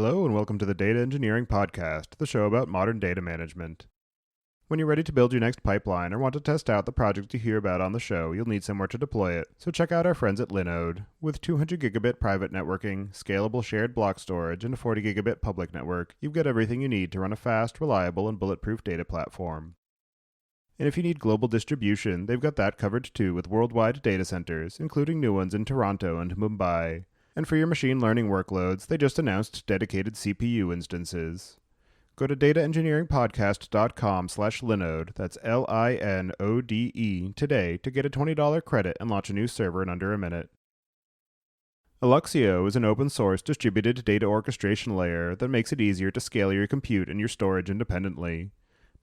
Hello and welcome to the Data Engineering Podcast, the show about modern data management. When you're ready to build your next pipeline or want to test out the project you hear about on the show, you'll need somewhere to deploy it. So check out our friends at Linode. With 200 gigabit private networking, scalable shared block storage, and a 40 gigabit public network, you've got everything you need to run a fast, reliable, and bulletproof data platform. And if you need global distribution, they've got that covered too with worldwide data centers, including new ones in Toronto and Mumbai. And for your machine learning workloads, they just announced dedicated CPU instances. Go to dataengineeringpodcast.com/Linode, that's Linode, today to get a $20 credit and launch a new server in under a minute. Alluxio is an open-source distributed data orchestration layer that makes it easier to scale your compute and your storage independently.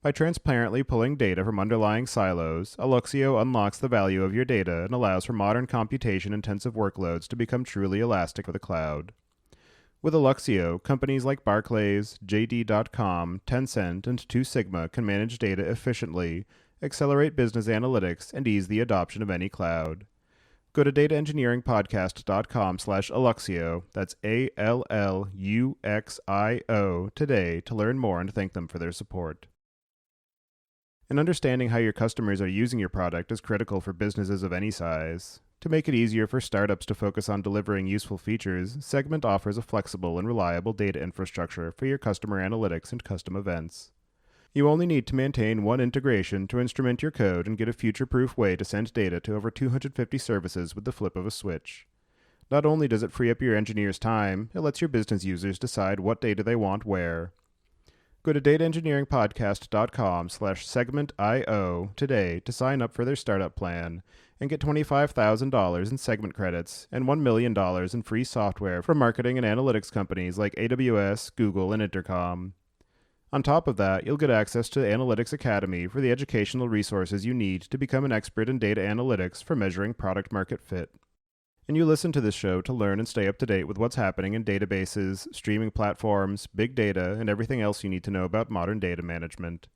By transparently pulling data from underlying silos, Alluxio unlocks the value of your data and allows for modern computation-intensive workloads to become truly elastic for the cloud. With Alluxio, companies like Barclays, JD.com, Tencent, and 2 Sigma can manage data efficiently, accelerate business analytics, and ease the adoption of any cloud. Go to dataengineeringpodcast.com/Alluxio, that's ALLUXIO, today to learn more and thank them for their support. And understanding how your customers are using your product is critical for businesses of any size. To make it easier for startups to focus on delivering useful features, Segment offers a flexible and reliable data infrastructure for your customer analytics and custom events. You only need to maintain one integration to instrument your code and get a future-proof way to send data to over 250 services with the flip of a switch. Not only does it free up your engineers' time, it lets your business users decide what data they want where. Go to dataengineeringpodcast.com/segmentio today to sign up for their startup plan and get $25,000 in Segment credits and $1 million in free software from marketing and analytics companies like AWS, Google, and Intercom. On top of that, you'll get access to Analytics Academy for the educational resources you need to become an expert in data analytics for measuring product market fit. And you listen to this show to learn and stay up to date with what's happening in databases, streaming platforms, big data, and everything else you need to know about modern data management.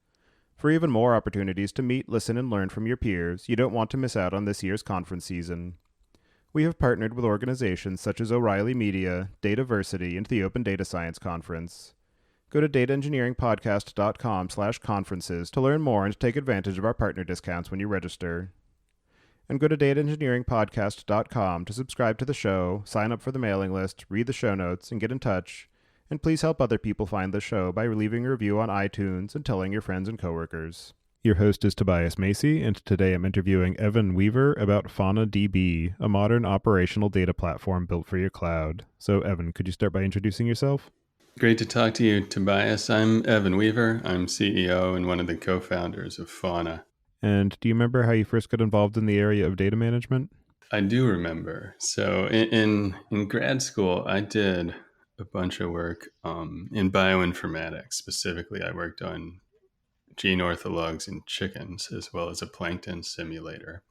For even more opportunities to meet, listen, and learn from your peers, you don't want to miss out on this year's conference season. We have partnered with organizations such as O'Reilly Media, Dataversity, and the Open Data Science Conference. Go to dataengineeringpodcast.com/conferences to learn more and take advantage of our partner discounts when you register. And go to dataengineeringpodcast.com to subscribe to the show, sign up for the mailing list, read the show notes, and get in touch. And please help other people find the show by leaving a review on iTunes and telling your friends and coworkers. Your host is Tobias Macey, and today I'm interviewing Evan Weaver about FaunaDB, a modern operational data platform built for your cloud. So Evan, could you start by introducing yourself? Great to talk to you, Tobias. I'm Evan Weaver. I'm CEO and one of the co-founders of Fauna. And do you remember how you first got involved in the area of data management? I do remember. So in grad school, I did a bunch of work in bioinformatics. Specifically, I worked on gene orthologs in chickens, as well as a plankton simulator.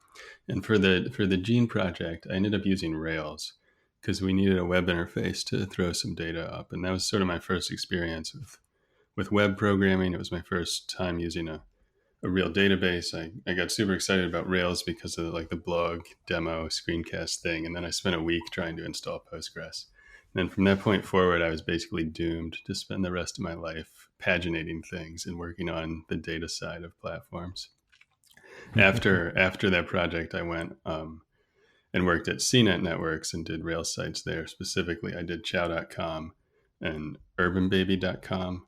And for the gene project, I ended up using Rails because we needed a web interface to throw some data up. And that was sort of my first experience with web programming. It was my first time using a real database. I got super excited about Rails because of the blog demo screencast thing. And then I spent a week trying to install Postgres. And then from that point forward, I was basically doomed to spend the rest of my life paginating things and working on the data side of platforms. After that project, I went and worked at CNET Networks and did Rails sites there. Specifically, I did chow.com and urbanbaby.com.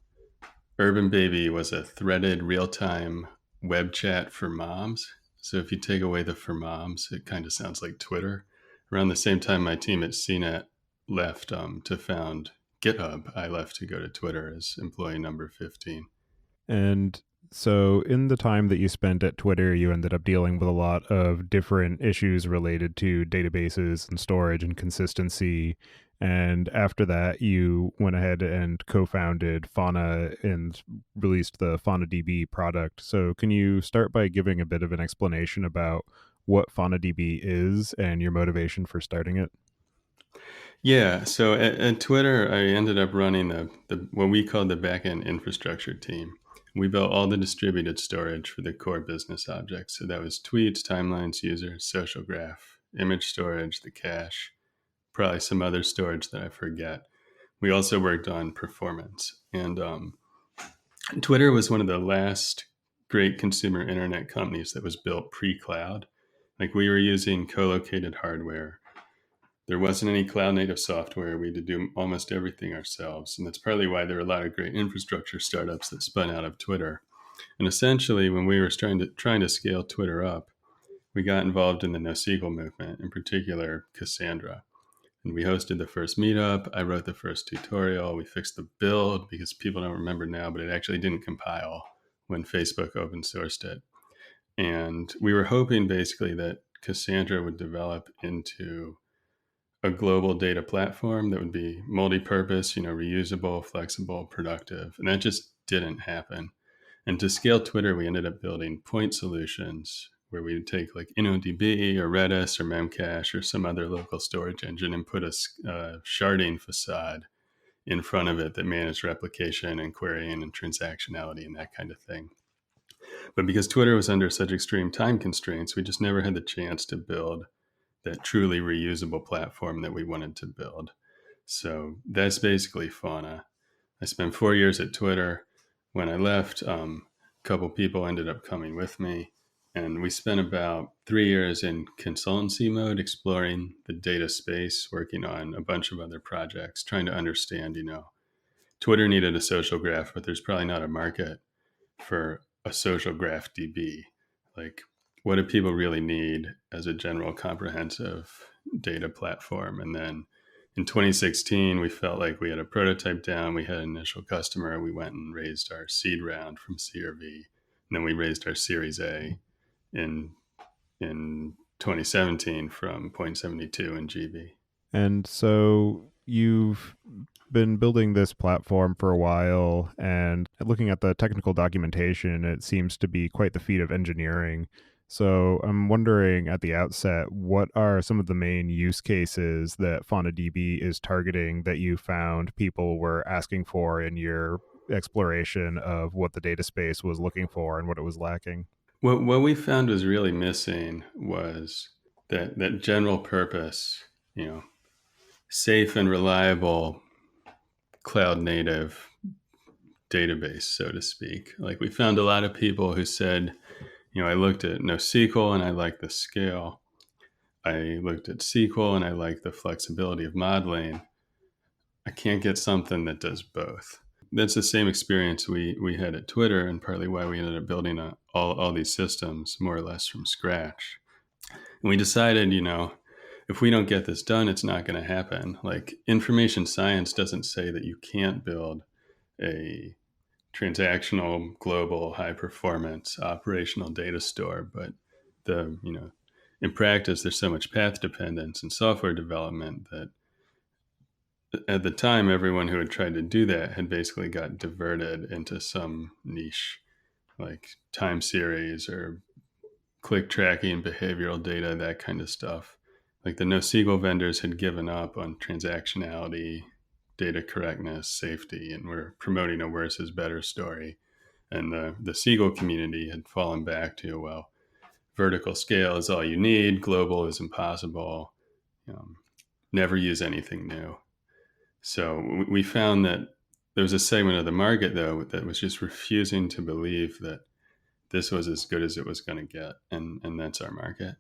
Urban Baby was a threaded real-time web chat for moms. So if you take away the for moms, it kind of sounds like Twitter. Around the same time my team at CNET left to found GitHub, I left to go to Twitter as employee number 15. And so in the time that you spent at Twitter, you ended up dealing with a lot of different issues related to databases and storage and consistency. And after that, you went ahead and co-founded Fauna and released the FaunaDB product. So can you start by giving a bit of an explanation about what FaunaDB is and your motivation for starting it? Yeah, so at Twitter, I ended up running the what we called the backend infrastructure team. We built all the distributed storage for the core business objects. So that was tweets, timelines, users, social graph, image storage, the cache, probably some other storage that I forget. we also worked on performance. And Twitter was one of the last great consumer internet companies that was built pre-cloud. Like we were using co-located hardware. There wasn't any cloud native software. We had to do almost everything ourselves. And that's partly why there were a lot of great infrastructure startups that spun out of Twitter. And essentially, when we were trying to scale Twitter up, we got involved in the NoSQL movement, in particular Cassandra. And we hosted the first meetup. I wrote the first tutorial. We fixed the build because people don't remember now, but it actually didn't compile when Facebook open sourced it. And we were hoping basically that Cassandra would develop into a global data platform that would be multi-purpose, reusable, flexible, productive. And that just didn't happen. And to scale Twitter, we ended up building point solutions where we would take like InnoDB or Redis or Memcache or some other local storage engine and put a sharding facade in front of it that managed replication and querying and transactionality and that kind of thing. But because Twitter was under such extreme time constraints, we just never had the chance to build that truly reusable platform that we wanted to build. So that's basically Fauna. I spent 4 years at Twitter. When I left, a couple people ended up coming with me. And we spent about 3 years in consultancy mode, exploring the data space, working on a bunch of other projects, trying to understand, Twitter needed a social graph, but there's probably not a market for a social graph DB. Like, what do people really need as a general comprehensive data platform? And then in 2016, we felt like we had a prototype down. We had an initial customer. We went and raised our seed round from CRV. And then we raised our Series A in 2017 from Point 72 in GB. And so you've been building this platform for a while, and looking at the technical documentation, it seems to be quite the feat of engineering. So I'm wondering at the outset, what are some of the main use cases that FaunaDB is targeting that you found people were asking for in your exploration of what the data space was looking for and what it was lacking? What we found was really missing was that general purpose, safe and reliable cloud native database, so to speak. Like we found a lot of people who said, I looked at NoSQL and I like the scale. I looked at SQL and I like the flexibility of modeling. I can't get something that does both. That's the same experience we had at Twitter, and partly why we ended up building all these systems more or less from scratch. And we decided, if we don't get this done, it's not going to happen. Like information science doesn't say that you can't build a transactional, global, high performance operational data store, but in practice, there's so much path dependence in software development that at the time, everyone who had tried to do that had basically got diverted into some niche, like time series or click tracking, behavioral data, that kind of stuff. Like the NoSQL vendors had given up on transactionality, data correctness, safety, and were promoting a worse is better story. And the SQL community had fallen back to, well, vertical scale is all you need, global is impossible, never use anything new. So we found that there was a segment of the market, though, that was just refusing to believe that this was as good as it was going to get. And that's our market.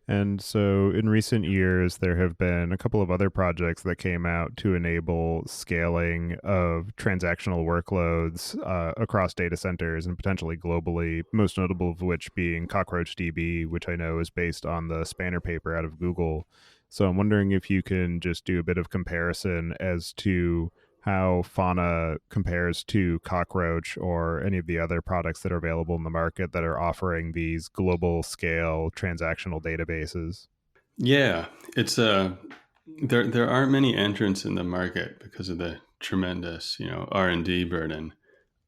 And so in recent years, there have been a couple of other projects that came out to enable scaling of transactional workloads across data centers and potentially globally, most notable of which being CockroachDB, which I know is based on the Spanner paper out of Google. So I'm wondering if you can just do a bit of comparison as to how Fauna compares to Cockroach or any of the other products that are available in the market that are offering these global scale transactional databases. Yeah, it's there aren't many entrants in the market because of the tremendous R&D burden.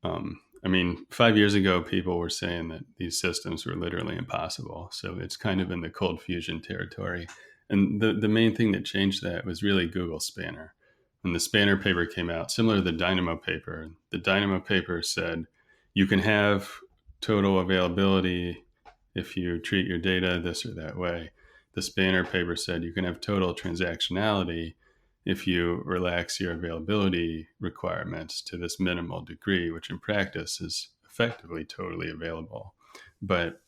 I mean, 5 years ago, people were saying that these systems were literally impossible. So it's kind of in the cold fusion territory. And the main thing that changed that was really Google Spanner. When the Spanner paper came out, similar to the Dynamo paper, the Dynamo paper said you can have total availability if you treat your data this or that way. The Spanner paper said you can have total transactionality if you relax your availability requirements to this minimal degree, which in practice is effectively totally available. But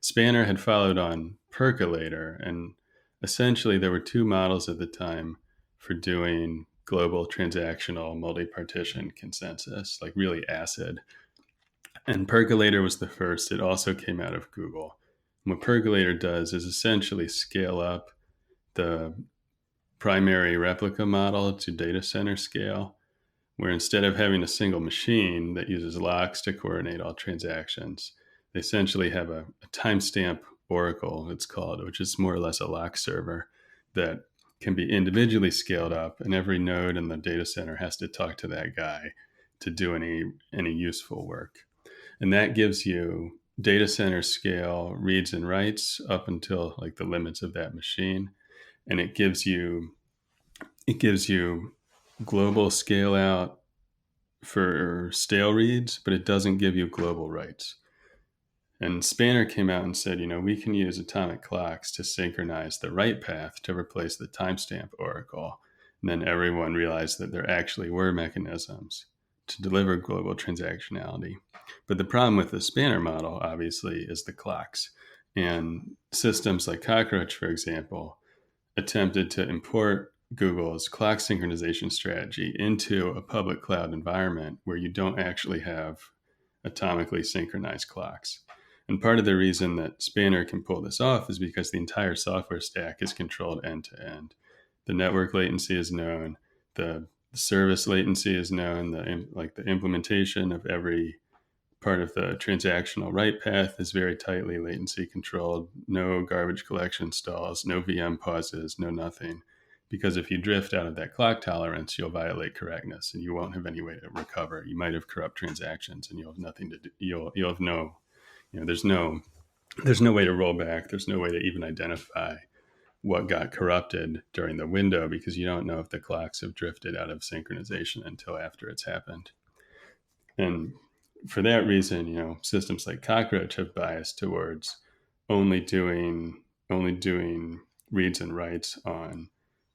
Spanner had followed on Percolator, and essentially there were two models at the time for doing global transactional multi-partition consensus, like really ACID. And Percolator was the first. It also came out of Google. And what Percolator does is essentially scale up the primary replica model to data center scale, where instead of having a single machine that uses locks to coordinate all transactions, they essentially have a timestamp oracle, it's called, which is more or less a lock server that can be individually scaled up, and every node in the data center has to talk to that guy to do any useful work. And that gives you data center scale reads and writes up until like the limits of that machine, and it gives you global scale out for stale reads, but it doesn't give you global writes. And Spanner came out and said, we can use atomic clocks to synchronize the write path to replace the timestamp oracle. And then everyone realized that there actually were mechanisms to deliver global transactionality. But the problem with the Spanner model, obviously, is the clocks. And systems like Cockroach, for example, attempted to import Google's clock synchronization strategy into a public cloud environment where you don't actually have atomically synchronized clocks. And part of the reason that Spanner can pull this off is because the entire software stack is controlled end to end. The network latency is known, the service latency is known, the implementation of every part of the transactional write path is very tightly latency controlled. No garbage collection stalls, no VM pauses, no nothing. Because if you drift out of that clock tolerance, you'll violate correctness and you won't have any way to recover. You might have corrupt transactions and you'll have nothing to do. You'll have no, there's no way to roll back. There's no way to even identify what got corrupted during the window because you don't know if the clocks have drifted out of synchronization until after it's happened. And for that reason, systems like Cockroach have biased towards only doing reads and writes on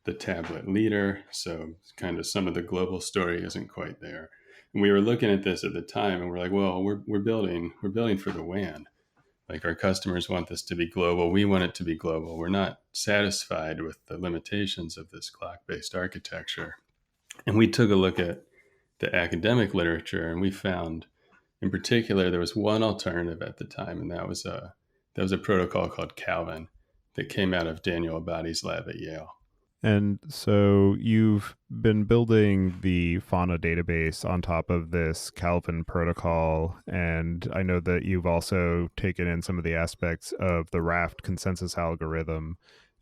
the tablet leader. So kind of some of the global story isn't quite there. And we were looking at this at the time and we're like, well, we're building for the WAN. Like our customers want this to be global. We want it to be global. We're not satisfied with the limitations of this clock-based architecture. And we took a look at the academic literature and we found in particular there was one alternative at the time, and that was a protocol called Calvin that came out of Daniel Abadi's lab at Yale. And so you've been building the Fauna database on top of this Calvin protocol, and I know that you've also taken in some of the aspects of the Raft consensus algorithm.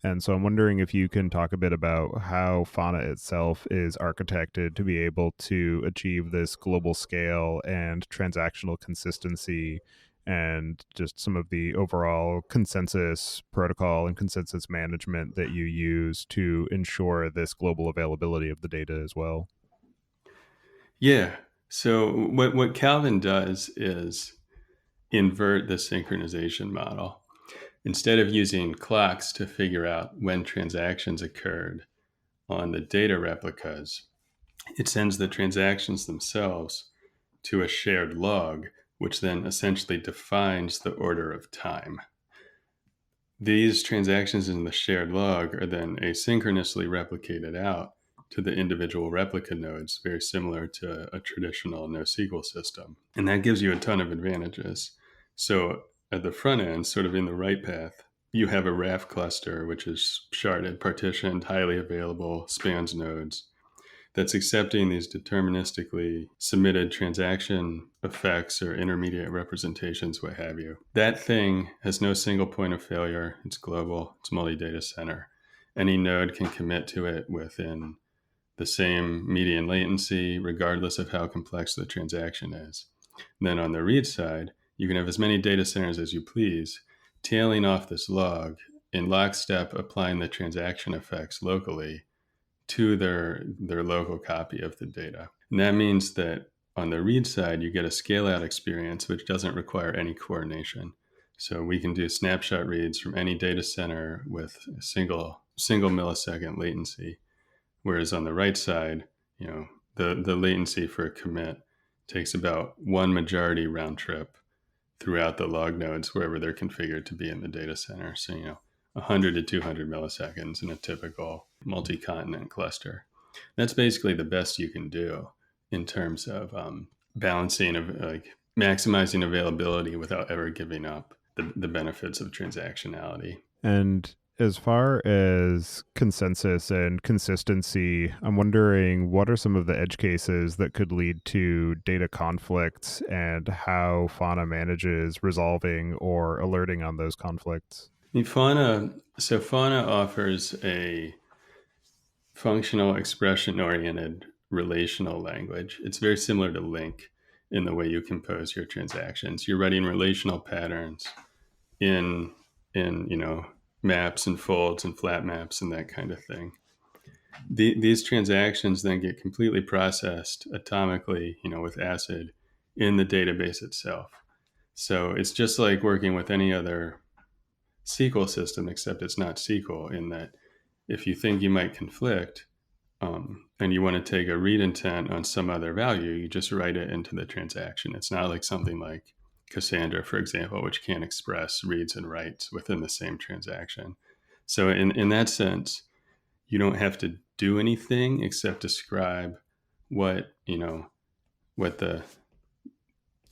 And so I'm wondering if you can talk a bit about how Fauna itself is architected to be able to achieve this global scale and transactional consistency, and just some of the overall consensus protocol and consensus management that you use to ensure this global availability of the data as well. Yeah. So what Calvin does is invert the synchronization model. Instead of using clocks to figure out when transactions occurred on the data replicas, it sends the transactions themselves to a shared log, which then essentially defines the order of time. These transactions in the shared log are then asynchronously replicated out to the individual replica nodes, very similar to a traditional NoSQL system. And that gives you a ton of advantages. So at the front end, sort of in the write path, you have a Raft cluster, which is sharded, partitioned, highly available, spans nodes, that's accepting these deterministically submitted transaction effects or intermediate representations, what have you. That thing has no single point of failure. It's global. It's multi-data center. Any node can commit to it within the same median latency, regardless of how complex the transaction is. And then on the read side, you can have as many data centers as you please, tailing off this log in lockstep, applying the transaction effects locally to their local copy of the data. And that means that on the read side, you get a scale out experience, which doesn't require any coordination. So we can do snapshot reads from any data center with a single millisecond latency. Whereas on the write side, the latency for a commit takes about one majority round trip throughout the log nodes wherever they're configured to be in the data center. So, 100 to 200 milliseconds in a typical multi-continent cluster. That's basically the best you can do in terms of balancing of maximizing availability without ever giving up the benefits of transactionality. And as far as consensus and consistency, I'm wondering what are some of the edge cases that could lead to data conflicts and how Fauna manages resolving or alerting on those conflicts? Fauna offers a functional expression-oriented relational language. It's very similar to LINQ in the way you compose your transactions. You're writing relational patterns in maps and folds and flat maps and that kind of thing. These transactions then get completely processed atomically, with ACID in the database itself. So it's just like working with any other SQL system, except it's not SQL in that if you think you might conflict and you want to take a read intent on some other value, you just write it into the transaction. It's not like something like Cassandra, for example, which can't express reads and writes within the same transaction. So in that sense, you don't have to do anything except describe what the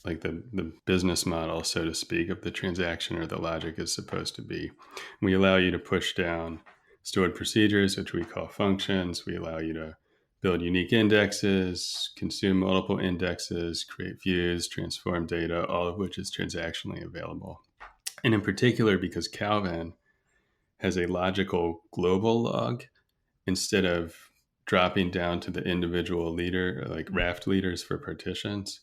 the business model, so to speak, of the transaction or the logic is supposed to be. We allow you to push down stored procedures, which we call functions. We allow you to build unique indexes, consume multiple indexes, create views, transform data, all of which is transactionally available. And in particular, because Calvin has a logical global log, instead of dropping down to the individual leader, like raft leaders for partitions,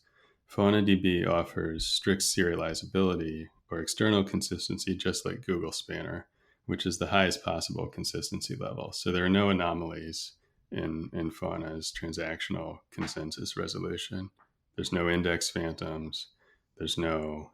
FaunaDB offers strict serializability or external consistency, just like Google Spanner, which is the highest possible consistency level. So there are no anomalies in Fauna's transactional consensus resolution. There's no index phantoms. There's no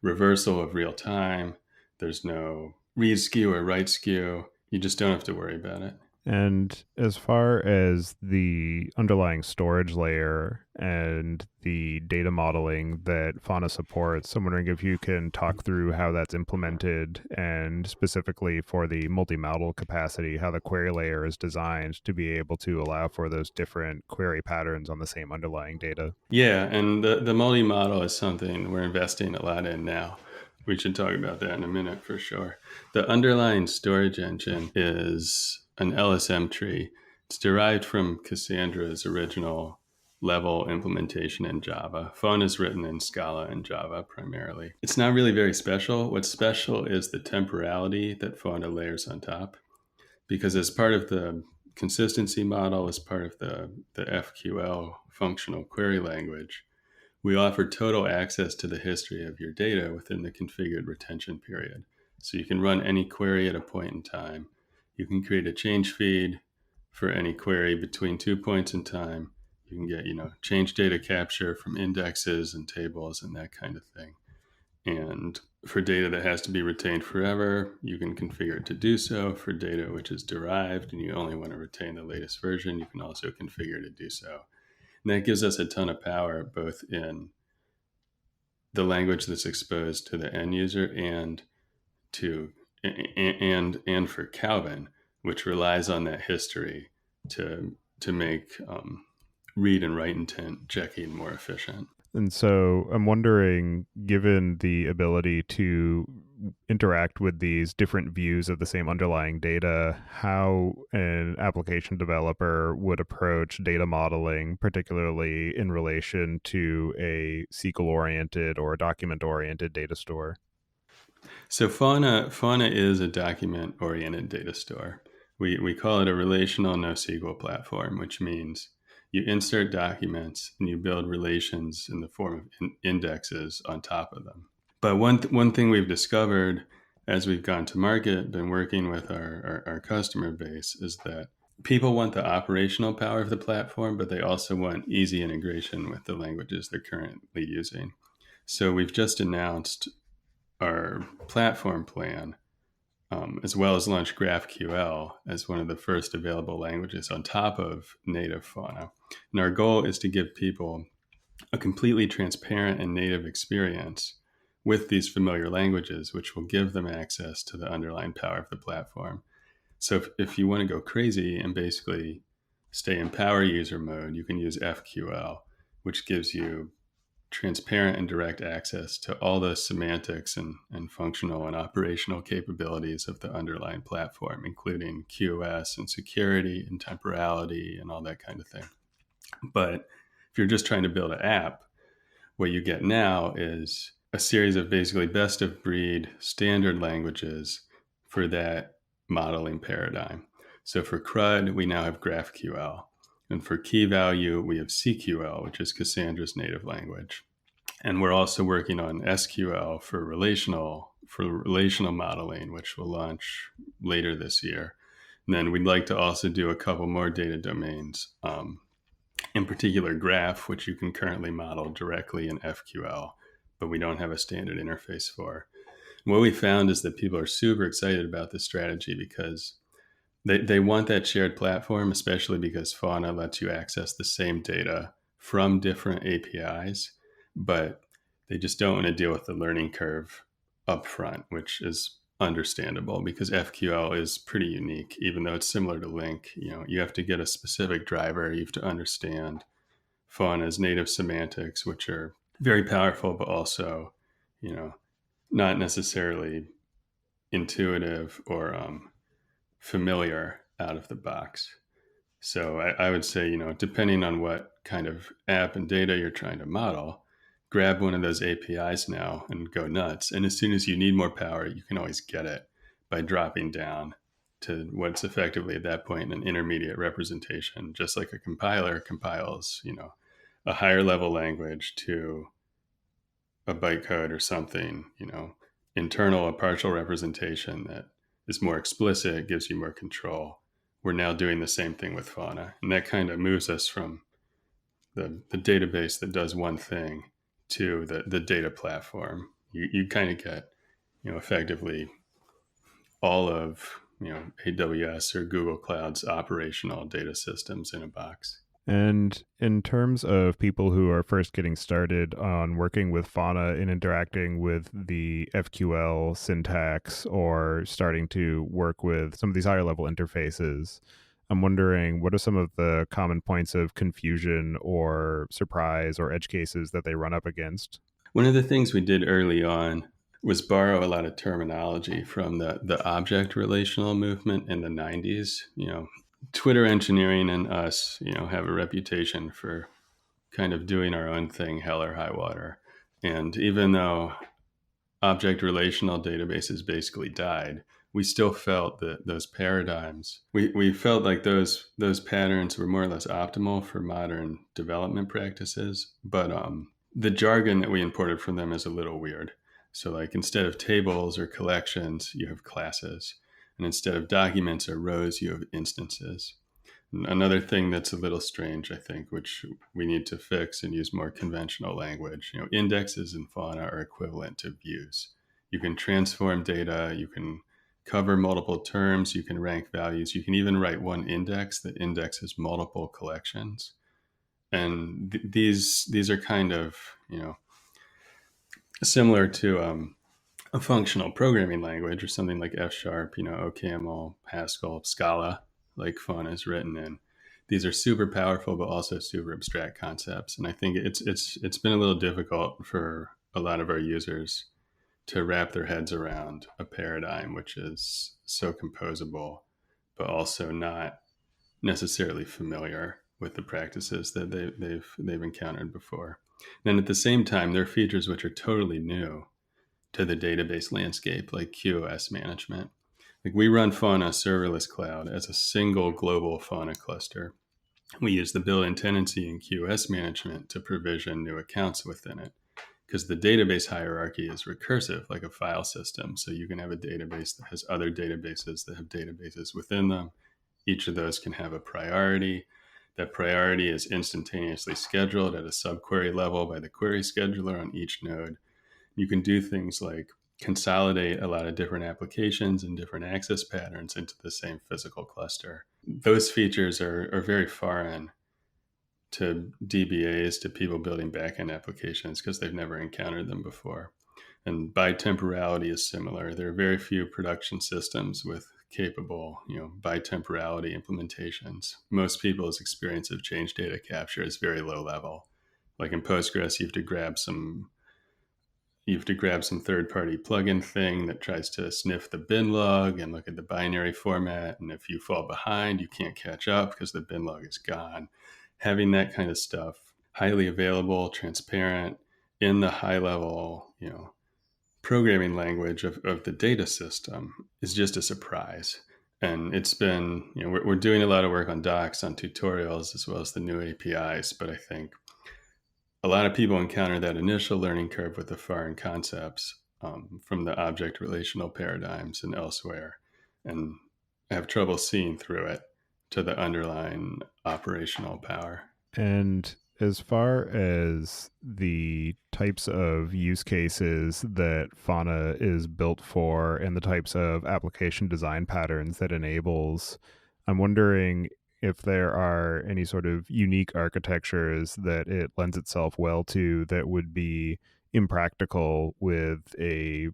reversal of real time. There's no read skew or write skew. You just don't have to worry about it. And as far as the underlying storage layer and the data modeling that Fauna supports, I'm wondering if you can talk through how that's implemented and specifically for the multi-model capacity, how the query layer is designed to be able to allow for those different query patterns on the same underlying data. Yeah, and the multi-model is something we're investing a lot in now. We should talk about that in a minute for sure. The underlying storage engine is an LSM tree. It's derived from Cassandra's original level implementation in Java. Fauna is written in Scala and Java primarily. It's not really very special. What's special is the temporality that Fauna layers on top, because as part of the consistency model, as part of the FQL functional query language, we offer total access to the history of your data within the configured retention period. So you can run any query at a point in time. You can create a change feed for any query between 2 points in time. You can get, change data capture from indexes and tables and that kind of thing. And for data that has to be retained forever, you can configure it to do so. For data which is derived and you only want to retain the latest version, you can also configure to do so. And that gives us a ton of power, both in the language that's exposed to the end user and for Calvin, which relies on that history to make read and write intent checking more efficient. And so I'm wondering, given the ability to interact with these different views of the same underlying data, how an application developer would approach data modeling, particularly in relation to a SQL-oriented or document-oriented data store. So Fauna is a document-oriented data store. We call it a relational NoSQL platform, which means you insert documents and you build relations in the form of indexes on top of them. But one thing we've discovered as we've gone to market, been working with our customer base, is that people want the operational power of the platform, but they also want easy integration with the languages they're currently using. So we've just announced our platform plan as well as launch GraphQL as one of the first available languages on top of native Fauna. And our goal is to give people a completely transparent and native experience with these familiar languages, which will give them access to the underlying power of the platform. So if you want to go crazy and basically stay in power user mode, you can use FQL, which gives you transparent and direct access to all the semantics and functional and operational capabilities of the underlying platform, including QoS and security and temporality and all that kind of thing. But if you're just trying to build an app, what you get now is a series of basically best of breed standard languages for that modeling paradigm. So for CRUD, we now have GraphQL. And for key value, we have CQL, which is Cassandra's native language. And we're also working on SQL for relational modeling, which will launch later this year. And then we'd like to also do a couple more data domains, in particular graph, which you can currently model directly in FQL, but we don't have a standard interface for. And what we found is that people are super excited about this strategy because they want that shared platform, especially because Fauna lets you access the same data from different APIs, but they just don't want to deal with the learning curve up front, which is understandable because FQL is pretty unique. Even though it's similar to Link, you have to get a specific driver. You have to understand Fauna's native semantics, which are very powerful, but also, not necessarily intuitive or familiar out of the box. So I would say, depending on what kind of app and data you're trying to model, grab one of those APIs now and go nuts. And as soon as you need more power, you can always get it by dropping down to what's effectively at that point an intermediate representation, just like a compiler compiles, a higher level language to a bytecode or something, internal, a partial representation that is more explicit, gives you more control. We're now doing the same thing with Fauna. And that kind of moves us from the database that does one thing to the data platform. You kind of get, effectively all of, AWS or Google Cloud's operational data systems in a box. And in terms of people who are first getting started on working with Fauna and interacting with the FQL syntax or starting to work with some of these higher level interfaces, I'm wondering what are some of the common points of confusion or surprise or edge cases that they run up against? One of the things we did early on was borrow a lot of terminology from the object relational movement in the 90s. Twitter engineering and us, have a reputation for kind of doing our own thing, hell or high water. And even though object relational databases basically died, we still felt that those paradigms, we felt like those patterns were more or less optimal for modern development practices. But the jargon that we imported from them is a little weird. So like instead of tables or collections, you have classes. And instead of documents or rows, you have instances. Another thing that's a little strange, I think, which we need to fix and use more conventional language. Indexes in Fauna are equivalent to views. You can transform data, you can cover multiple terms, you can rank values, you can even write one index that indexes multiple collections. And these are kind of, similar to a functional programming language or something like F#, OCaml, Haskell, Scala, like Fauna is written in. These are super powerful, but also super abstract concepts. And I think it's been a little difficult for a lot of our users to wrap their heads around a paradigm which is so composable, but also not necessarily familiar with the practices that they've encountered before. And at the same time, there are features which are totally new to the database landscape, like QoS management. Like we run Fauna serverless cloud as a single global Fauna cluster. We use the built-in tenancy in QoS management to provision new accounts within it, because the database hierarchy is recursive, like a file system. So you can have a database that has other databases that have databases within them. Each of those can have a priority. That priority is instantaneously scheduled at a subquery level by the query scheduler on each node. You can do things like consolidate a lot of different applications and different access patterns into the same physical cluster. Those features are very foreign to DBAs, to people building backend applications, because they've never encountered them before. And bitemporality is similar. There are very few production systems with capable, bitemporality implementations. Most people's experience of change data capture is very low level. Like in Postgres, you have to grab some third-party plugin thing that tries to sniff the bin log and look at the binary format. And if you fall behind, you can't catch up because the bin log is gone. Having that kind of stuff highly available, transparent, in the high level, programming language of the data system is just a surprise. And it's been, we're doing a lot of work on docs, on tutorials, as well as the new APIs. But I think a lot of people encounter that initial learning curve with the foreign concepts from the object relational paradigms and elsewhere, and have trouble seeing through it to the underlying operational power. And as far as the types of use cases that Fauna is built for and the types of application design patterns that enables, I'm wondering if there are any sort of unique architectures that it lends itself well to that would be impractical with a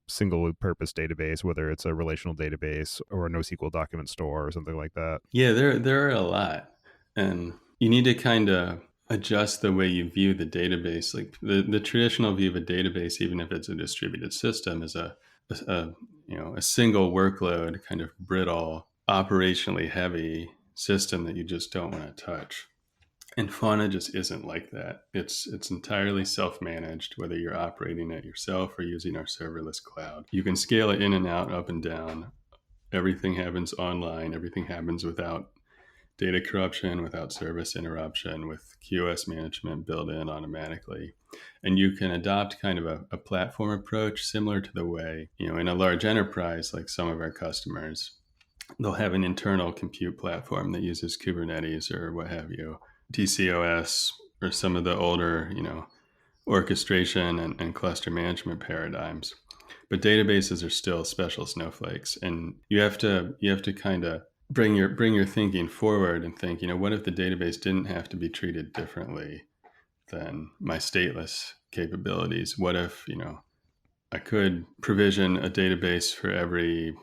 single purpose database, whether it's a relational database or a NoSQL document store or something like that. Yeah, there are a lot, and you need to kind of adjust the way you view the database. Like the traditional view of a database, even if it's a distributed system, is a single workload, kind of brittle, operationally heavy system that you just don't want to touch. And Fauna just isn't like that. It's entirely self-managed, whether you're operating it yourself or using our serverless cloud. You can scale it in and out, up and down. Everything happens online. Everything happens without data corruption, without service interruption, with QoS management built in automatically. And you can adopt kind of a platform approach similar to the way, in a large enterprise, like some of our customers, they'll have an internal compute platform that uses Kubernetes or what have you, DCOS, or some of the older, orchestration and cluster management paradigms. But databases are still special snowflakes, and you have to kind of bring your thinking forward and think, what if the database didn't have to be treated differently than my stateless capabilities? What if, I could provision a database for every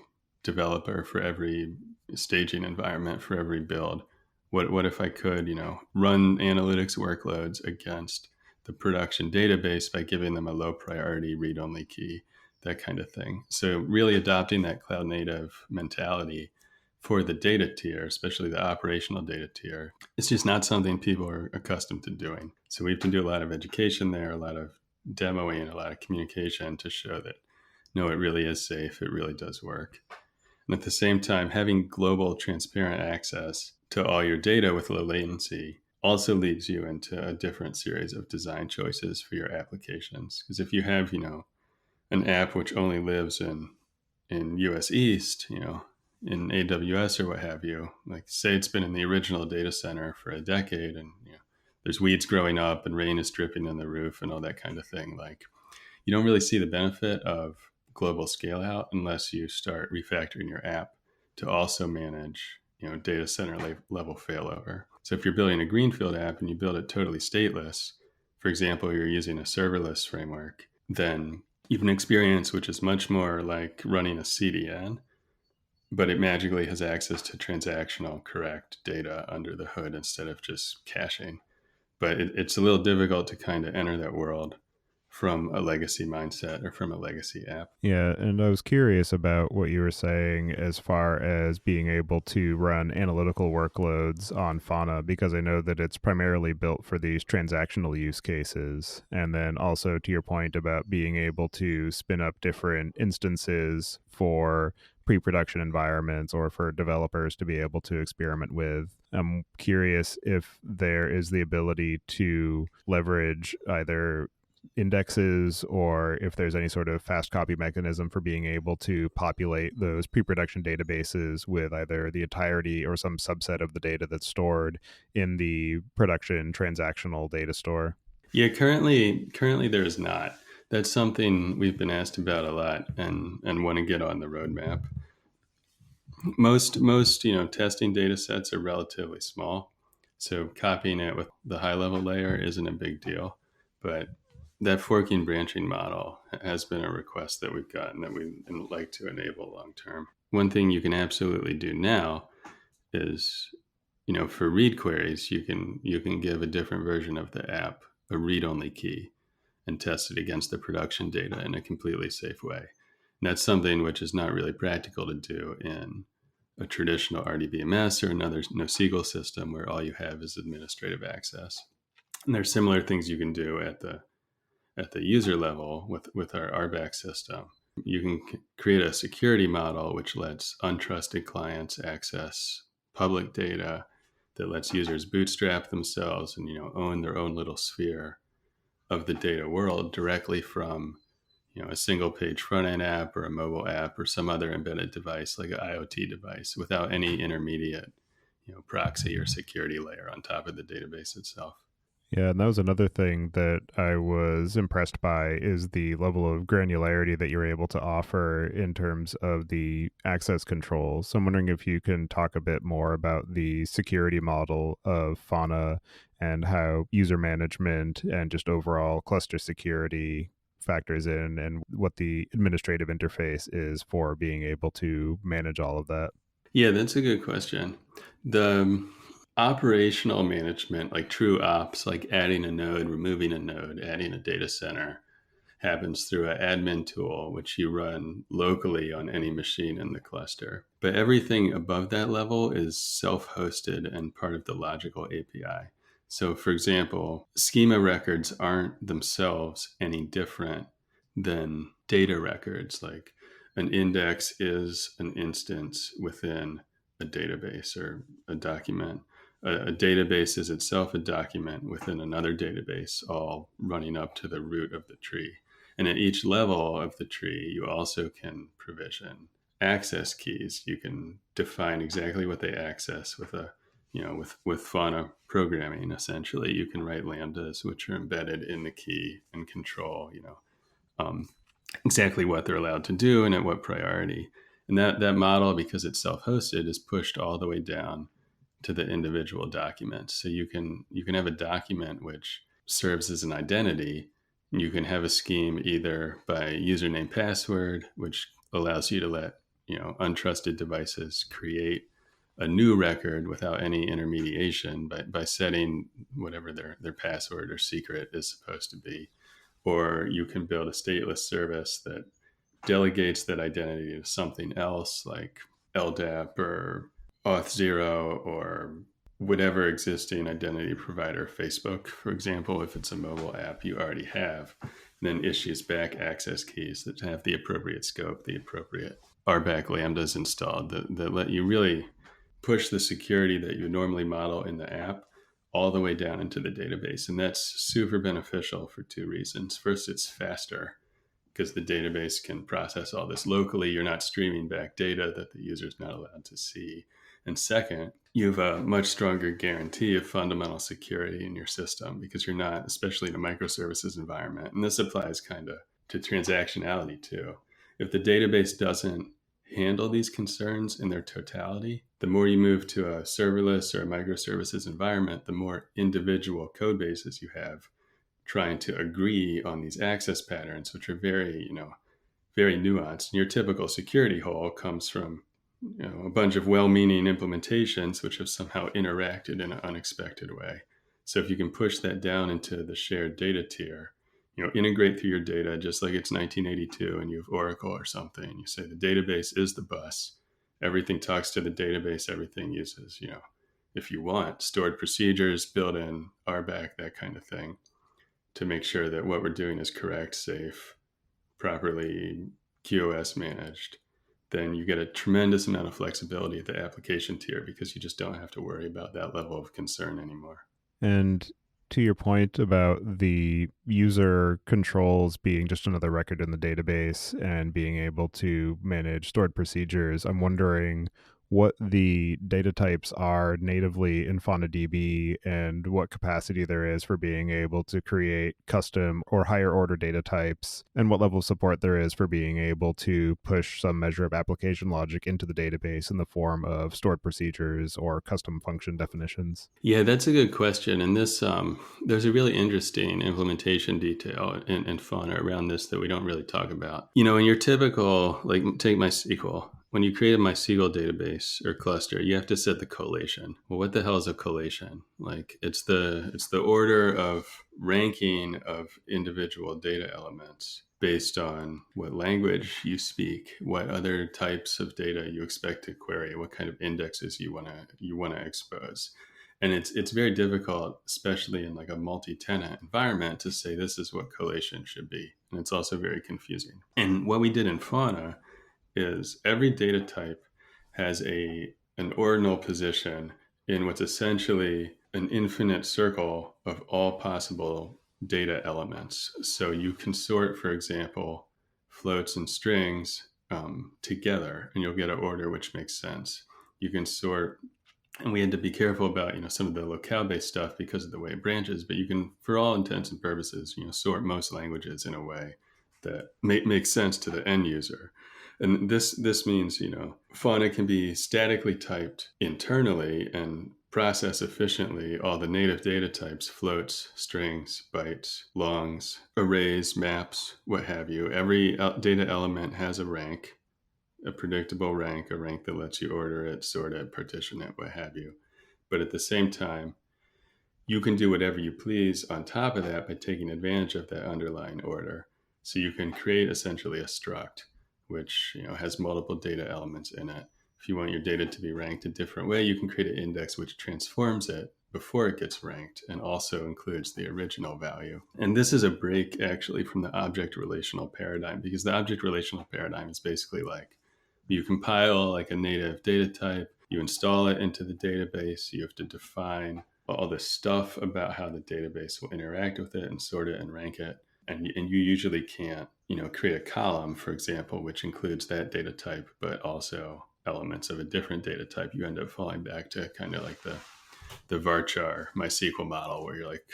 developer, for every staging environment, for every build? What if I could, run analytics workloads against the production database by giving them a low priority read-only key, that kind of thing. So really adopting that cloud native mentality for the data tier, especially the operational data tier, it's just not something people are accustomed to doing. So we have to do a lot of education there, a lot of demoing, a lot of communication to show that, no, it really is safe. It really does work. And at the same time, having global transparent access to all your data with low latency also leads you into a different series of design choices for your applications. Because if you have, an app which only lives in US East, in AWS or what have you, like say it's been in the original data center for a decade, and there's weeds growing up and rain is dripping on the roof and all that kind of thing, like you don't really see the benefit of global scale out unless you start refactoring your app to also manage, data center level failover. So if you're building a greenfield app and you build it totally stateless, for example, you're using a serverless framework, then you have an experience which is much more like running a CDN, but it magically has access to transactional correct data under the hood instead of just caching. But it's a little difficult to kind of enter that world from a legacy mindset or from a legacy app. Yeah, and I was curious about what you were saying as far as being able to run analytical workloads on Fauna, because I know that it's primarily built for these transactional use cases. And then also to your point about being able to spin up different instances for pre-production environments or for developers to be able to experiment with. I'm curious if there is the ability to leverage either indexes or if there's any sort of fast copy mechanism for being able to populate those pre-production databases with either the entirety or some subset of the data that's stored in the production transactional data store. Yeah, currently there is not. That's something we've been asked about a lot and want to get on the roadmap. Most testing data sets are relatively small, so copying it with the high level layer isn't a big deal. But that forking branching model has been a request that we've gotten that we'd like to enable long term. One thing you can absolutely do now is, for read queries, you can give a different version of the app a read only key and test it against the production data in a completely safe way. And that's something which is not really practical to do in a traditional RDBMS or another NoSQL system where all you have is administrative access. And there's similar things you can do at the user level with our RBAC system. You can create a security model which lets untrusted clients access public data, that lets users bootstrap themselves and own their own little sphere of the data world directly from a single page front end app or a mobile app or some other embedded device like an IoT device without any intermediate proxy or security layer on top of the database itself. Yeah, and that was another thing that I was impressed by is the level of granularity that you're able to offer in terms of the access control. So I'm wondering if you can talk a bit more about the security model of Fauna and how user management and just overall cluster security factors in and what the administrative interface is for being able to manage all of that. Yeah, that's a good question. The operational management, like true ops, like adding a node, removing a node, adding a data center, happens through an admin tool, which you run locally on any machine in the cluster. But everything above that level is self-hosted and part of the logical API. So, for example, schema records aren't themselves any different than data records. Like an index is an instance within a database or a document. A database is itself a document within another database, all running up to the root of the tree. And at each level of the tree, you also can provision access keys. You can define exactly what they access with with Fauna programming. Essentially, you can write lambdas which are embedded in the key and control, um, exactly what they're allowed to do and at what priority. And that model, because it's self-hosted, is pushed all the way down to the individual documents. So you can have a document which serves as an identity. You can have a scheme either by username password, which allows you to let untrusted devices create a new record without any intermediation by setting whatever their password or secret is supposed to be. Or you can build a stateless service that delegates that identity to something else like LDAP or Auth0 or whatever existing identity provider, Facebook, for example, if it's a mobile app you already have, and then issues back access keys that have the appropriate scope, the appropriate RBAC lambdas installed that let you really push the security that you normally model in the app all the way down into the database. And that's super beneficial for two reasons. First, it's faster because the database can process all this locally. You're not streaming back data that the user is not allowed to see. And second, you have a much stronger guarantee of fundamental security in your system because you're not, especially in a microservices environment. And this applies kind of to transactionality too. If the database doesn't handle these concerns in their totality, the more you move to a serverless or a microservices environment, the more individual code bases you have trying to agree on these access patterns, which are very, very nuanced. And your typical security hole comes from, a bunch of well-meaning implementations which have somehow interacted in an unexpected way. So if you can push that down into the shared data tier, integrate through your data just like it's 1982 and you have Oracle or something. You say the database is the bus. Everything talks to the database. Everything uses, if you want, stored procedures, built in RBAC, that kind of thing, to make sure that what we're doing is correct, safe, properly QoS managed. Then you get a tremendous amount of flexibility at the application tier because you just don't have to worry about that level of concern anymore. And to your point about the user controls being just another record in the database and being able to manage stored procedures, I'm wondering what the data types are natively in FaunaDB and what capacity there is for being able to create custom or higher order data types, and what level of support there is for being able to push some measure of application logic into the database in the form of stored procedures or custom function definitions? Yeah, that's a good question. And this, there's a really interesting implementation detail in Fauna around this that we don't really talk about. You know, in your typical, like take MySQL, when you create a MySQL database or cluster, you have to set the collation. Well, what the hell is a collation? Like it's the order of ranking of individual data elements based on what language you speak, what other types of data you expect to query, what kind of indexes you want to expose. And it's very difficult, especially in like a multi-tenant environment, to say this is what collation should be. And it's also very confusing. And what we did in Fauna is every data type has an ordinal position in what's essentially an infinite circle of all possible data elements. So you can sort, for example, floats and strings together, and you'll get an order which makes sense. You can sort, and we had to be careful about some of the locale-based stuff because of the way it branches. But you can, for all intents and purposes, sort most languages in a way that makes sense to the end user. And this means Fauna can be statically typed internally and process efficiently all the native data types: floats, strings, bytes, longs, arrays, maps, what have you. Every data element has a rank, a predictable rank, a rank that lets you order it, sort it, partition it, what have you. But at the same time, you can do whatever you please on top of that by taking advantage of that underlying order. So you can create essentially a struct, which has multiple data elements in it. If you want your data to be ranked a different way, you can create an index which transforms it before it gets ranked and also includes the original value. And this is a break actually from the object relational paradigm, because the object relational paradigm is basically like you compile like a native data type, you install it into the database, you have to define all this stuff about how the database will interact with it and sort it and rank it. And you usually can't, create a column, for example, which includes that data type, but also elements of a different data type. You end up falling back to kind of like the varchar MySQL model, where you're like,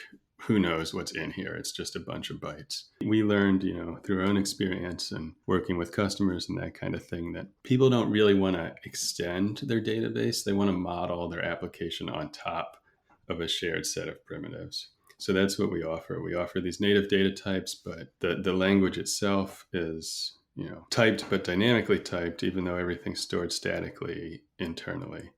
who knows what's in here? It's just a bunch of bytes. We learned, through our own experience and working with customers and that kind of thing, that people don't really want to extend their database. They want to model their application on top of a shared set of primitives. So that's what we offer. We offer these native data types, but the language itself is, typed but dynamically typed, even though everything's stored statically internally.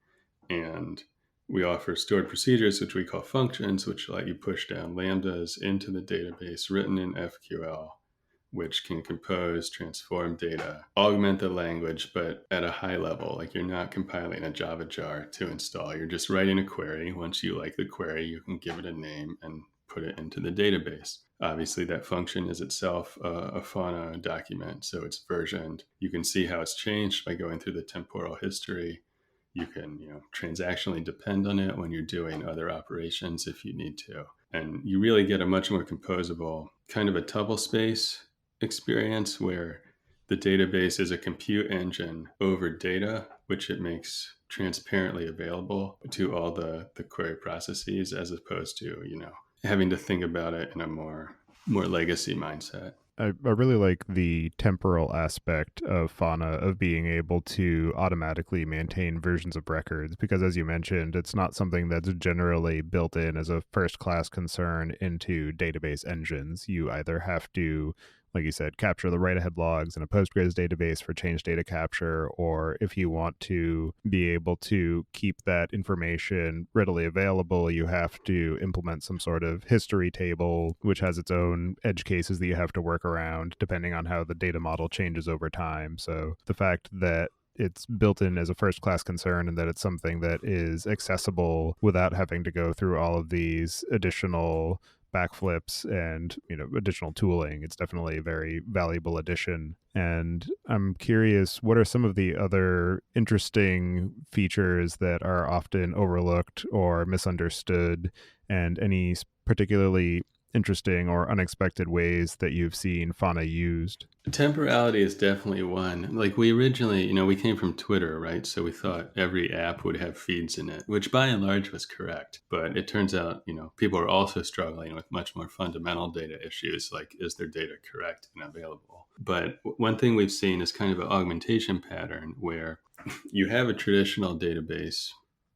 And we offer stored procedures, which we call functions, which let you push down lambdas into the database written in FQL, which can compose, transform data, augment the language, but at a high level. Like you're not compiling a Java jar to install. You're just writing a query. Once you like the query, you can give it a name and put it into the database. Obviously, that function is itself a Fauna document, so it's versioned. You can see how it's changed by going through the temporal history. You can, transactionally depend on it when you're doing other operations if you need to. And you really get a much more composable kind of a tuple space experience where the database is a compute engine over data, which it makes transparently available to all the query processes, as opposed to, having to think about it in a more legacy mindset. I really like the temporal aspect of Fauna, of being able to automatically maintain versions of records, because as you mentioned, it's not something that's generally built in as a first class concern into database engines. You either have to, like you said, capture the write-ahead logs in a Postgres database for change data capture, or if you want to be able to keep that information readily available, you have to implement some sort of history table, which has its own edge cases that you have to work around depending on how the data model changes over time. So the fact that it's built in as a first class concern and that it's something that is accessible without having to go through all of these additional backflips and additional tooling, it's definitely a very valuable addition. And I'm curious, what are some of the other interesting features that are often overlooked or misunderstood, and any particularly interesting or unexpected ways that you've seen Fauna used? Temporality is definitely one. Like we originally, we came from Twitter, right? So we thought every app would have feeds in it, which by and large was correct. But it turns out, people are also struggling with much more fundamental data issues, like is their data correct and available? But one thing we've seen is kind of an augmentation pattern where you have a traditional database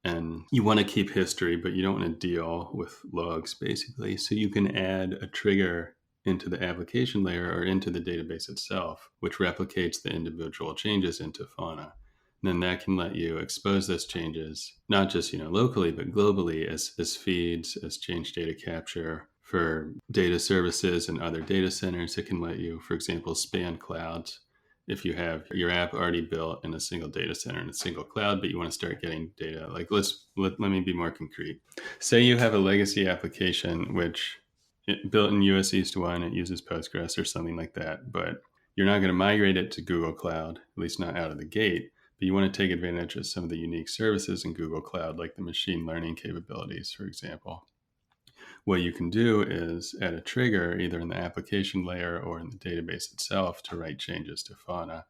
and you want to keep history, but you don't want to deal with logs basically. So you can add a trigger into the application layer or into the database itself, which replicates the individual changes into Fauna. And then that can let you expose those changes, not just locally, but globally as feeds, as change data capture for data services and other data centers. It can let you, for example, span clouds. If you have your app already built in a single data center in a single cloud, but you want to start getting data, like let me be more concrete. Say you have a legacy application which built in US East 1, it uses Postgres or something like that, but you're not going to migrate it to Google Cloud, at least not out of the gate. But you want to take advantage of some of the unique services in Google Cloud, like the machine learning capabilities, for example. What you can do is add a trigger either in the application layer or in the database itself to write changes to Fauna.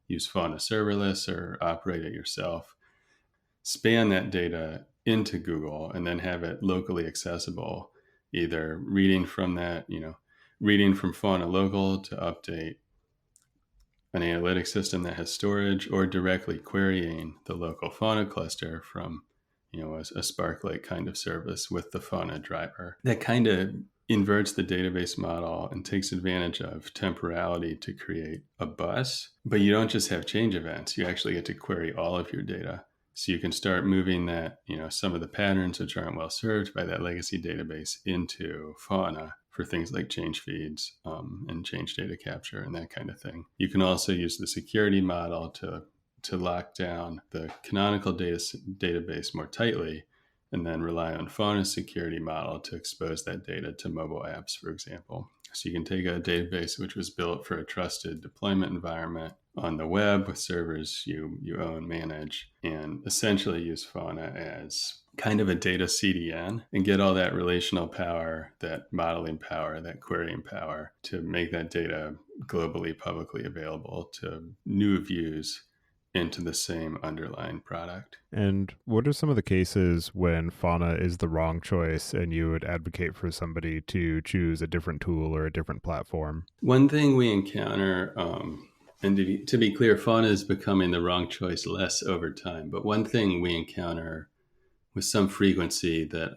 Use Fauna serverless or operate it yourself. Span that data into Google and then have it locally accessible, either reading from reading from Fauna local to update an analytics system that has storage, or directly querying the local Fauna cluster from a Spark-like kind of service with the Fauna driver. That kind of inverts the database model and takes advantage of temporality to create a bus. But you don't just have change events, you actually get to query all of your data. So you can start moving that, some of the patterns which aren't well served by that legacy database into Fauna for things like change feeds and change data capture and that kind of thing. You can also use the security model to lock down the canonical database more tightly, and then rely on Fauna's security model to expose that data to mobile apps, for example. So you can take a database which was built for a trusted deployment environment on the web with servers you own, manage, and essentially use Fauna as kind of a data CDN and get all that relational power, that modeling power, that querying power to make that data globally publicly available to new views into the same underlying product. And what are some of the cases when Fauna is the wrong choice and you would advocate for somebody to choose a different tool or a different platform? One thing we encounter, and to be clear, Fauna is becoming the wrong choice less over time, but one thing we encounter with some frequency that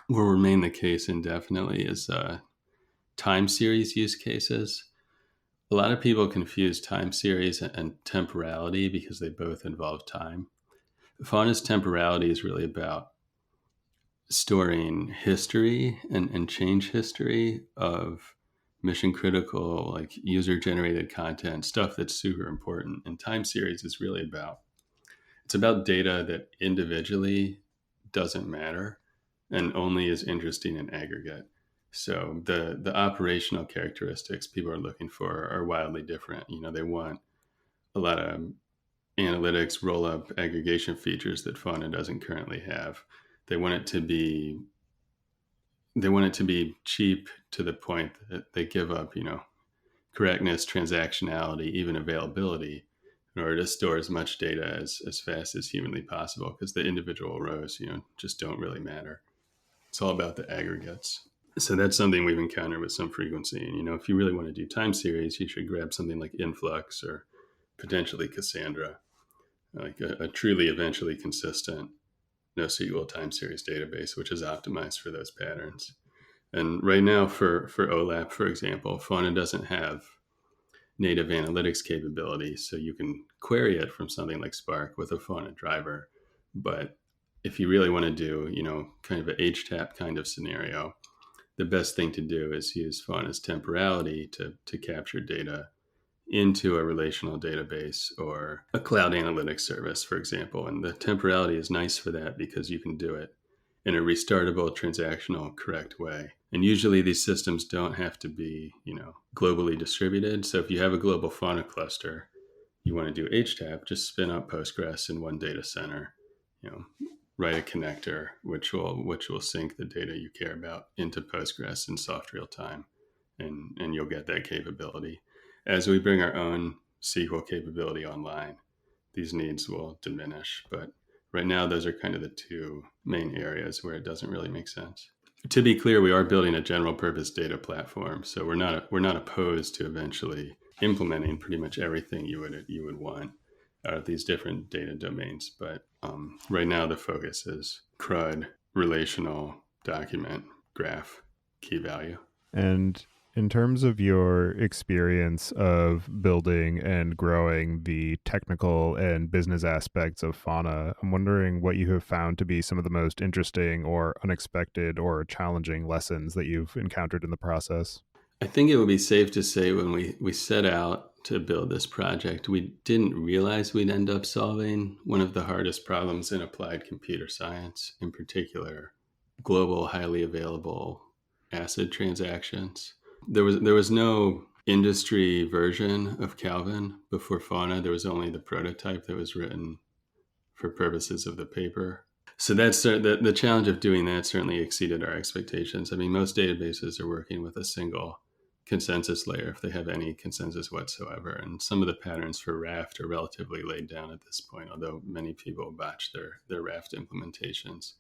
will remain the case indefinitely is time series use cases. A lot of people confuse time series and temporality because they both involve time. Fauna's temporality is really about storing history and change history of mission critical, like user generated content, stuff that's super important. And time series is really it's about data that individually doesn't matter and only is interesting in aggregate. So the operational characteristics people are looking for are wildly different. They want a lot of analytics roll up aggregation features that Fauna doesn't currently have. They want it to be cheap to the point that they give up, correctness, transactionality, even availability in order to store as much data as fast as humanly possible, because the individual rows, just don't really matter. It's all about the aggregates. So that's something we've encountered with some frequency. And, if you really want to do time series, you should grab something like Influx or potentially Cassandra, like a truly eventually consistent NoSQL time series database, which is optimized for those patterns. And right now for OLAP, for example, Fauna doesn't have native analytics capabilities. So you can query it from something like Spark with a Fauna driver. But if you really want to do, kind of an HTAP kind of scenario, the best thing to do is use Fauna's temporality to capture data into a relational database or a cloud analytics service, for example. And the temporality is nice for that because you can do it in a restartable, transactional, correct way. And usually these systems don't have to be, globally distributed. So if you have a global Fauna cluster, you want to do HTAP, just spin up Postgres in one data center, write a connector which will sync the data you care about into Postgres in soft real time, and you'll get that capability. As we bring our own SQL capability online, these needs will diminish. But right now, those are kind of the two main areas where it doesn't really make sense. To be clear, we are building a general purpose data platform, so we're not opposed to eventually implementing pretty much everything you would want out of these different data domains. But right now, the focus is CRUD, relational, document, graph, key value. And in terms of your experience of building and growing the technical and business aspects of Fauna, I'm wondering what you have found to be some of the most interesting or unexpected or challenging lessons that you've encountered in the process. I think it would be safe to say when we set out to build this project, we didn't realize we'd end up solving one of the hardest problems in applied computer science, in particular, global, highly available ACID transactions. There was no industry version of Calvin before Fauna. There was only the prototype that was written for purposes of the paper. So that's the challenge of doing that certainly exceeded our expectations. I mean, most databases are working with a single consensus layer if they have any consensus whatsoever. And some of the patterns for Raft are relatively laid down at this point, although many people botch their Raft implementations.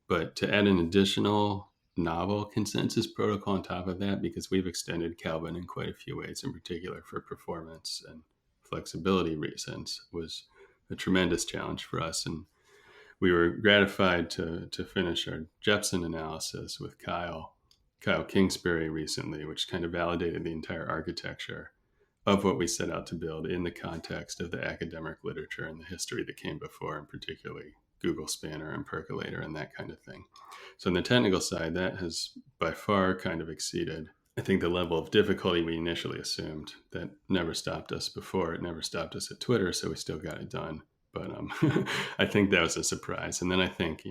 But to add an additional novel consensus protocol on top of that, because we've extended Calvin in quite a few ways, in particular for performance and flexibility reasons, was a tremendous challenge for us. And we were gratified to finish our Jepson analysis with Kyle Kingsbury recently, which kind of validated the entire architecture of what we set out to build in the context of the academic literature and the history that came before, and particularly Google Spanner and Percolator and that kind of thing. So on the technical side, that has by far kind of exceeded, I think, the level of difficulty we initially assumed. That never stopped us before. It never stopped us at Twitter, so we still got it done. But I think that was a surprise. And then I think,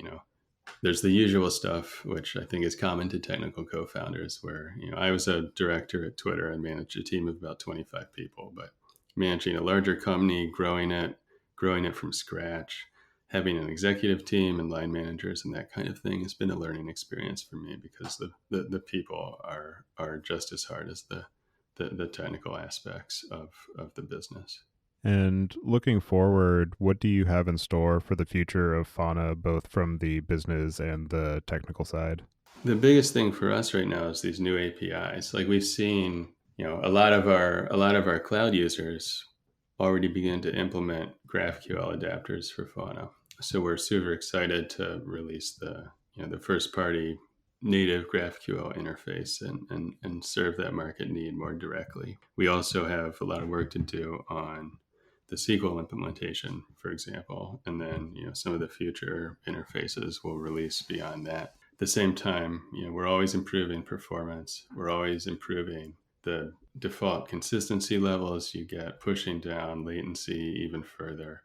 there's the usual stuff, which I think is common to technical co-founders, where, I was a director at Twitter and managed a team of about 25 people, but managing a larger company, growing it from scratch, having an executive team and line managers and that kind of thing has been a learning experience for me, because the people are just as hard as the technical aspects of the business. And looking forward, what do you have in store for the future of Fauna, both from the business and the technical side? The biggest thing for us right now is these new APIs. Like, we've seen, a lot of our cloud users already begin to implement GraphQL adapters for Fauna. So we're super excited to release the first party native GraphQL interface and serve that market need more directly. We also have a lot of work to do on the SQL implementation, for example, and then some of the future interfaces will release beyond that. At the same time, we're always improving performance. We're always improving the default consistency levels. You get pushing down latency even further.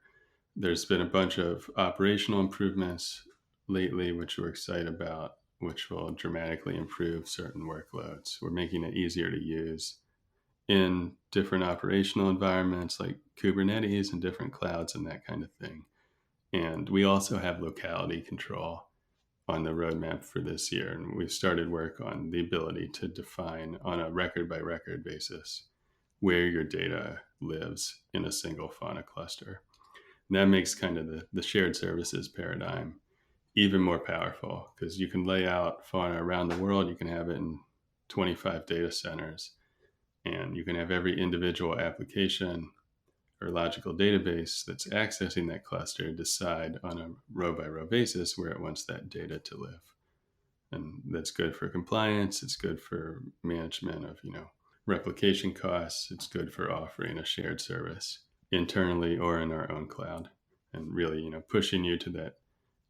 There's been a bunch of operational improvements lately, which we're excited about, which will dramatically improve certain workloads. We're making it easier to use in different operational environments like Kubernetes and different clouds and that kind of thing. And we also have locality control on the roadmap for this year. And we've started work on the ability to define on a record by record basis where your data lives in a single Fauna cluster. And that makes kind of the shared services paradigm even more powerful, because you can lay out Fauna around the world. You can have it in 25 data centers, and you can have every individual application or logical database that's accessing that cluster decide on a row by row basis where it wants that data to live. And that's good for compliance. It's good for management of, replication costs. It's good for offering a shared service internally or in our own cloud, and really, pushing you to that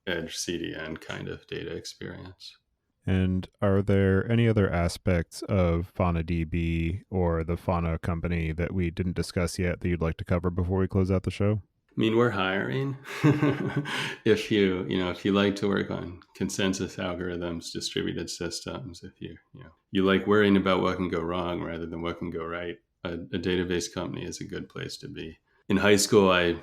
edge CDN kind of data experience. And are there any other aspects of FaunaDB or the Fauna company that we didn't discuss yet that you'd like to cover before we close out the show? I mean, we're hiring. If you like to work on consensus algorithms, distributed systems, if you like worrying about what can go wrong rather than what can go right, a database company is a good place to be. In high school, I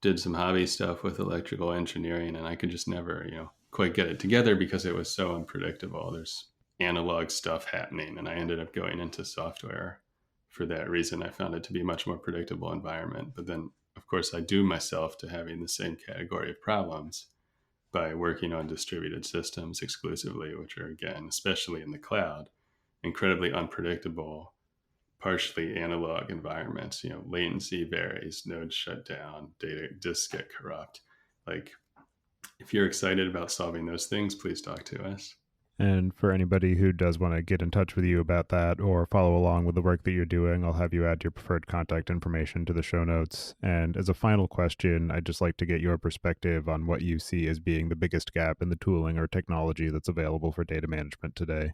did some hobby stuff with electrical engineering, and I could just never, quite get it together because it was so unpredictable. There's analog stuff happening, and I ended up going into software for that reason. I found it to be a much more predictable environment. But then, of course, I doomed myself to having the same category of problems by working on distributed systems exclusively, which are, again, especially in the cloud, incredibly unpredictable, partially analog environments. Latency varies, nodes shut down, data disks get corrupt. Like, if you're excited about solving those things, please talk to us. And for anybody who does want to get in touch with you about that or follow along with the work that you're doing, I'll have you add your preferred contact information to the show notes. And as a final question, I'd just like to get your perspective on what you see as being the biggest gap in the tooling or technology that's available for data management today.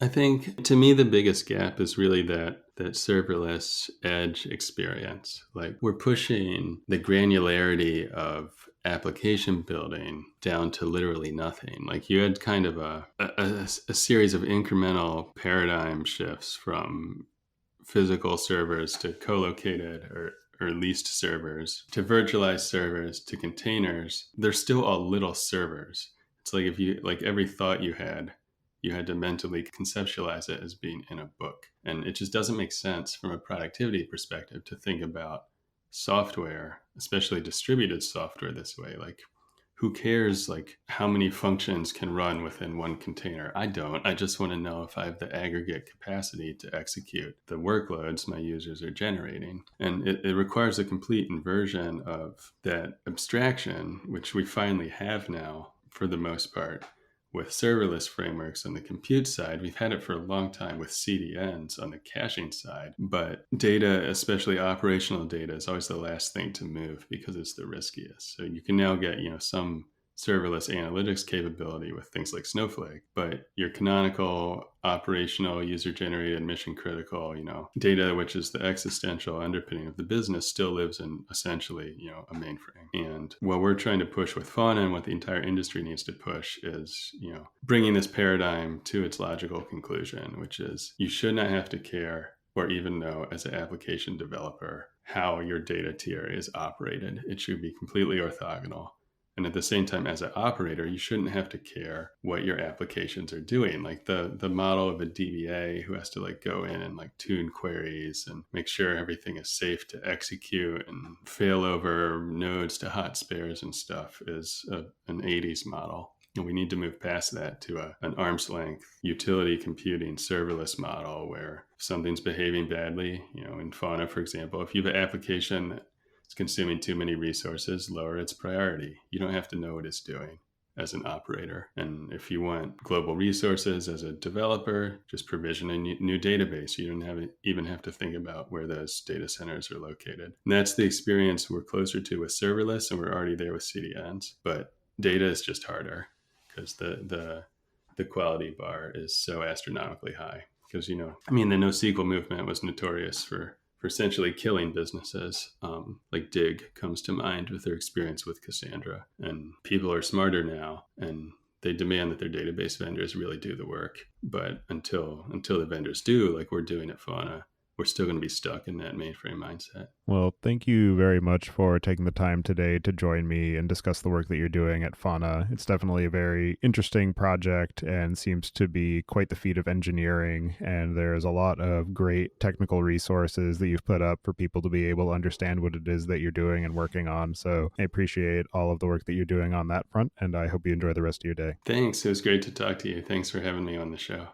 I think, to me, the biggest gap is really that serverless edge experience. Like, we're pushing the granularity of application building down to literally nothing. Like, you had kind of a series of incremental paradigm shifts from physical servers to co-located or leased servers to virtualized servers to containers. They're still all little servers. It's like, if you, like, every thought you had to mentally conceptualize it as being in a book. And it just doesn't make sense from a productivity perspective to think about software, especially distributed software, this way. Like, who cares, like, how many functions can run within one container? I don't. I just want to know if I have the aggregate capacity to execute the workloads my users are generating. And it requires a complete inversion of that abstraction, which we finally have now for the most part with serverless frameworks on the compute side. We've had it for a long time with CDNs on the caching side, but data, especially operational data, is always the last thing to move because it's the riskiest. So you can now get, some serverless analytics capability with things like Snowflake, but your canonical operational user-generated mission critical, data, which is the existential underpinning of the business, still lives in essentially, a mainframe. And what we're trying to push with Fauna and what the entire industry needs to push is, bringing this paradigm to its logical conclusion, which is you should not have to care or even know as an application developer how your data tier is operated. It should be completely orthogonal. And at the same time, as an operator, you shouldn't have to care what your applications are doing. Like the model of a DBA who has to go in and tune queries and make sure everything is safe to execute and fail over nodes to hot spares and stuff is an 80s model. And we need to move past that to an arm's length utility computing serverless model where if something's behaving badly, in Fauna, for example, if you have an application that it's consuming too many resources, lower its priority. You don't have to know what it's doing as an operator. And if you want global resources as a developer, just provision a new database. You don't even have to think about where those data centers are located. And that's the experience we're closer to with serverless, and we're already there with CDNs. But data is just harder because the quality bar is so astronomically high. Because, the NoSQL movement was notorious for essentially killing businesses. Like Dig comes to mind with their experience with Cassandra. And people are smarter now, and they demand that their database vendors really do the work. But until the vendors do, like we're doing at Fauna, we're still going to be stuck in that mainframe mindset. Well, thank you very much for taking the time today to join me and discuss the work that you're doing at Fauna. It's definitely a very interesting project and seems to be quite the feat of engineering. And there's a lot of great technical resources that you've put up for people to be able to understand what it is that you're doing and working on. So I appreciate all of the work that you're doing on that front, and I hope you enjoy the rest of your day. Thanks. It was great to talk to you. Thanks for having me on the show.